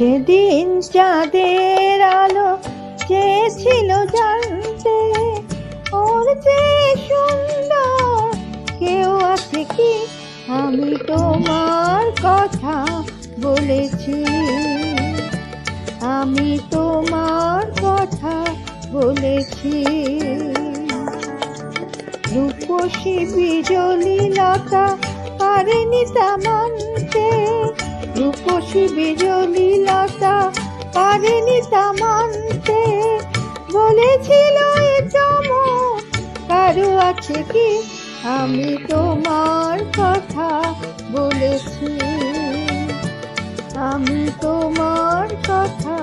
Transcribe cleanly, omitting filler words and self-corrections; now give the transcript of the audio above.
সেদিন চাঁদের আলো চেয়েছিল জানতে, ওর চেয়ে সুন্দর কেউ আছে কি? আমি তোমার কথা বলেছি, আমি তোমার কথা বলেছি। রূপসী বিজলি লতা পারেনি তা মানতে, রূপসী বিজলি লতা পারেনি তা মানতে। বলেছিল এ চমক কারো আছে কি? আমি তোমার কথা বলেছি, আমি তোমার কথা